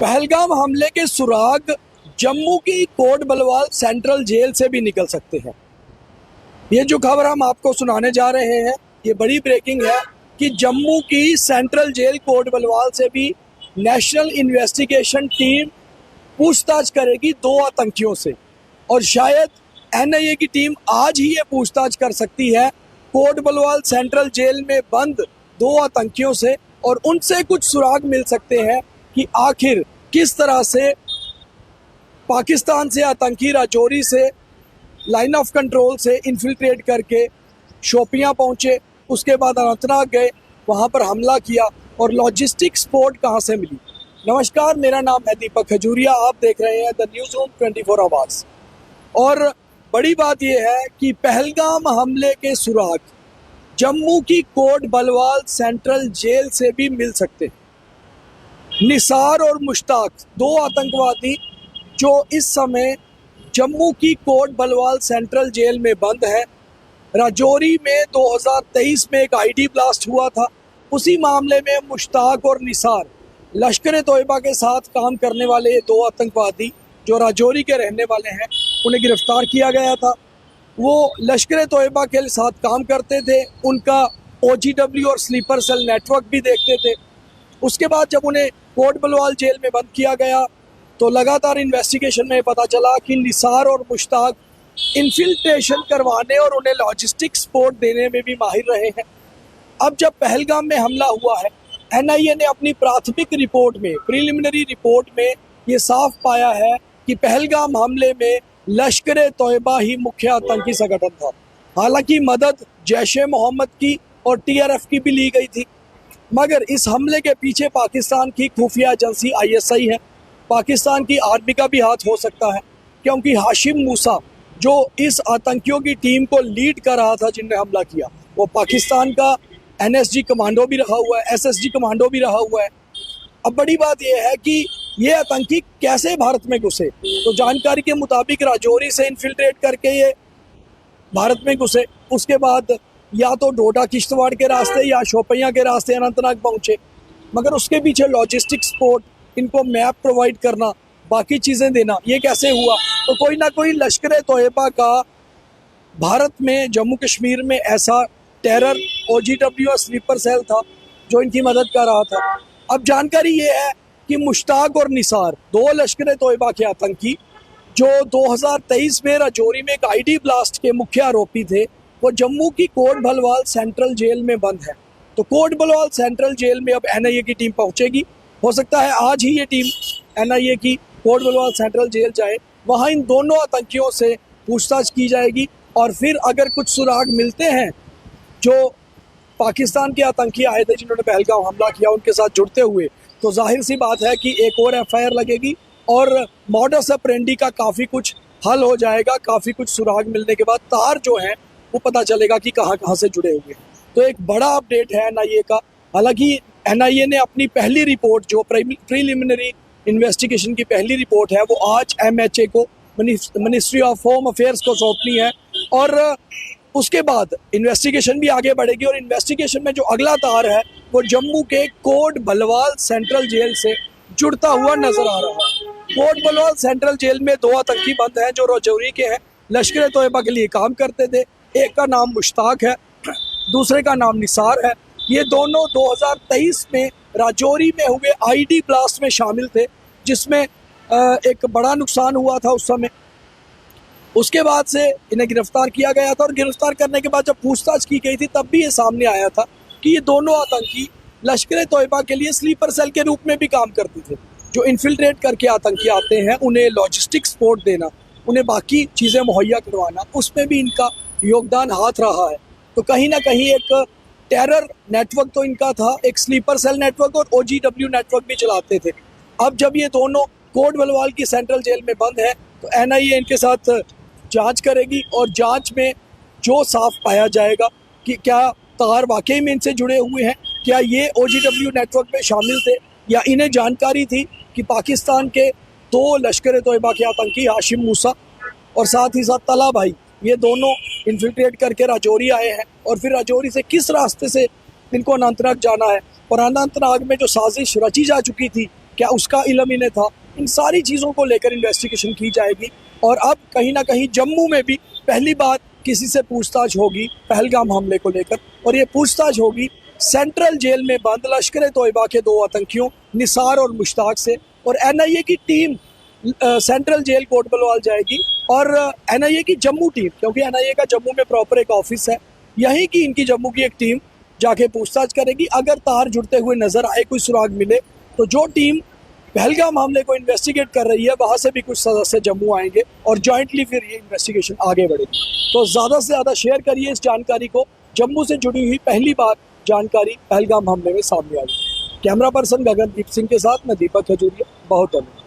पहलगाम हमले के सुराग जम्मू की कोट बलवाल सेंट्रल जेल से भी निकल सकते हैं। ये जो खबर हम आपको सुनाने जा रहे हैं, ये बड़ी ब्रेकिंग है कि जम्मू की सेंट्रल जेल कोट बलवाल से भी नेशनल इन्वेस्टिगेशन टीम पूछताछ करेगी 2 आतंकियों से, और शायद एनआईए की टीम आज ही ये पूछताछ कर सकती है कोट बलवाल सेंट्रल जेल में बंद 2 आतंकियों से, और उनसे कुछ सुराग मिल सकते हैं कि आखिर किस तरह से पाकिस्तान से आतंकी राजौरी से लाइन ऑफ कंट्रोल से इन्फिल्ट्रेट करके शोपियां पहुंचे, उसके बाद अनंतनाग गए, वहां पर हमला किया और लॉजिस्टिक सपोर्ट कहां से मिली। नमस्कार, मेरा नाम है दीपक खजूरिया, आप देख रहे हैं द न्यूज़ रूम 24 आवर्स। और बड़ी बात यह है कि पहलगाम हमले के सुराग जम्मू की कोट बलवाल सेंट्रल जेल से भी मिल सकते हैं। निसार और मुश्ताक 2 आतंकवादी जो इस समय जम्मू की कोट बलवाल सेंट्रल जेल में बंद है। राजौरी में 2023 में एक आईडी ब्लास्ट हुआ था, उसी मामले में मुश्ताक और निसार लश्कर तोयबा के साथ काम करने वाले ये 2 आतंकवादी जो राजौरी के रहने वाले हैं, उन्हें गिरफ्तार किया गया था। वो लश्कर तोयबा के साथ काम करते थे, उनका OGW और स्लीपर सेल नेटवर्क भी देखते थे। उसके बाद जब उन्हें कोट बलवाल जेल में बंद किया गया तो लगातार इन्वेस्टिगेशन में पता चला कि निसार और मुश्ताक इन्फिल्ट्रेशन करवाने और उन्हें लॉजिस्टिक सपोर्ट देने में भी माहिर रहे हैं। अब जब पहलगाम में हमला हुआ है, एनआईए ने अपनी प्राथमिक रिपोर्ट में, प्रिलिमिनरी रिपोर्ट में ये साफ पाया है कि पहलगाम हमले में लश्कर तोयबा ही मुख्य आतंकी संगठन था। हालांकि मदद जैश-ए मोहम्मद की और TRF की भी ली गई थी, मगर इस हमले के पीछे पाकिस्तान की खुफिया एजेंसी ISI है। पाकिस्तान की आर्मी का भी हाथ हो सकता है, क्योंकि हाशिम मूसा जो इस आतंकियों की टीम को लीड कर रहा था जिनने हमला किया, वो पाकिस्तान का NSG कमांडो भी रहा हुआ है, SSG कमांडो भी रहा हुआ है। अब बड़ी बात यह है कि ये आतंकी कैसे भारत में घुसे। तो जानकारी के मुताबिक राजौरी से इन्फिल्ट्रेट करके ये भारत में घुसे, उसके बाद या तो डोडा किश्तवाड़ के रास्ते या शोपियां के रास्ते अनंतनाग पहुंचे, मगर उसके पीछे लॉजिस्टिक सपोर्ट, इनको मैप प्रोवाइड करना, बाकी चीज़ें देना, ये कैसे हुआ। तो कोई ना कोई लश्कर तोयबा का भारत में, जम्मू कश्मीर में ऐसा टेरर OGW और स्लीपर सेल था जो इनकी मदद कर रहा था। अब जानकारी ये है कि मुश्ताक और निसार 2 लश्कर तोयबा के आतंकी जो 2023 में राजौरी में एक आईडी ब्लास्ट के मुख्य आरोपी थे, वो जम्मू की कोट बलवाल सेंट्रल जेल में बंद है। तो कोट बलवाल सेंट्रल जेल में अब एनआईए की टीम पहुंचेगी। हो सकता है आज ही ये टीम एनआईए की कोट बलवाल सेंट्रल जेल जाए, वहां इन दोनों आतंकियों से पूछताछ की जाएगी, और फिर अगर कुछ सुराग मिलते हैं जो पाकिस्तान के आतंकी आए थे जिन्होंने पहलगाम हमला किया, उनके साथ जुड़ते हुए, तो जाहिर सी बात है कि एक और FIR लगेगी और मॉडस ऑपरेंडी का काफ़ी कुछ हल हो जाएगा। काफ़ी कुछ सुराग मिलने के बाद तार जो हैं वो पता चलेगा कि कहाँ कहाँ से जुड़े हुए हैं। तो एक बड़ा अपडेट है एनआईए का। हालांकि एनआईए ने अपनी पहली रिपोर्ट, जो प्रीलिमिनरी इन्वेस्टिगेशन की पहली रिपोर्ट है, वो आज MHA को, मिनिस्ट्री ऑफ होम अफेयर्स को सौंपनी है, और उसके बाद इन्वेस्टिगेशन भी आगे बढ़ेगी। और इन्वेस्टिगेशन में जो अगला तार है वो जम्मू के कोट बलवाल सेंट्रल जेल से जुड़ता हुआ नजर आ रहा है। कोट बलवाल सेंट्रल जेल में 2 आतंकी बंद हैं जो राजौरी के हैं, लश्कर तोयबा के लिए काम करते थे। एक का नाम मुश्ताक है, दूसरे का नाम निसार है। ये दोनों 2023 में राजौरी में हुए आईडी ब्लास्ट में शामिल थे, जिसमें एक बड़ा नुकसान हुआ था उस समय। उसके बाद से इन्हें गिरफ्तार किया गया था, और गिरफ्तार करने के बाद जब पूछताछ की गई थी तब भी ये सामने आया था कि ये दोनों आतंकी लश्कर तोयबा के लिए स्लीपर सेल के रूप में भी काम करते थे। जो इन्फिल्ट्रेट करके आतंकी आते हैं, उन्हें लॉजिस्टिक सपोर्ट देना, उन्हें बाकी चीज़ें मुहैया करवाना, उसमें भी इनका योगदान हाथ रहा है। तो कहीं ना कहीं एक टेरर नेटवर्क तो इनका था, एक स्लीपर सेल नेटवर्क और OGW नेटवर्क भी चलाते थे। अब जब ये दोनों कोट बलवाल की सेंट्रल जेल में बंद है, तो एनआईए इनके साथ जांच करेगी, और जांच में जो साफ पाया जाएगा कि क्या तार वाकई में इनसे जुड़े हुए हैं, क्या ये OGW नेटवर्क में शामिल थे, या इन्हें जानकारी थी कि पाकिस्तान के 2 लश्कर तोयबा के आतंकी हाशिम मूसा और साथ ही साथ तला भाई, ये दोनों इन्फिल्ट्रेट करके राजौरी आए हैं, और फिर राजौरी से किस रास्ते से इनको अनंतनाग जाना है, और अनंतनाग में जो साजिश रची जा चुकी थी क्या उसका इल्म इन्हें था? इन सारी चीज़ों को लेकर इन्वेस्टिगेशन की जाएगी। और अब कहीं ना कहीं जम्मू में भी पहली बार किसी से पूछताछ होगी पहलगाम हमले को लेकर, और ये पूछताछ होगी सेंट्रल जेल में बंद लश्कर तोयबा के 2 आतंकियों निसार और मुश्ताक से। और एनआईए की team central jail Kot Balwal जाएगी, और एनआईए की जम्मू टीम, क्योंकि एनआईए का जम्मू में प्रॉपर एक ऑफिस है, यहीं की इनकी जम्मू की एक टीम जाके पूछताछ करेगी। अगर तार जुड़ते हुए नजर आए, कोई सुराग मिले, तो जो टीम पहलगाम मामले को इन्वेस्टिगेट कर रही है वहां से भी कुछ सदस्य जम्मू आएंगे और जॉइंटली फिर ये इन्वेस्टिगेशन आगे बढ़ेगी। तो ज़्यादा से ज़्यादा शेयर करिए इस जानकारी को। जम्मू से जुड़ी हुई पहली बार जानकारी पहलगाम हमले में सामने आई। कैमरा पर्सन गगनदीप सिंह के साथ मैं दीपक खजूरिया, बहुत धन्यवाद।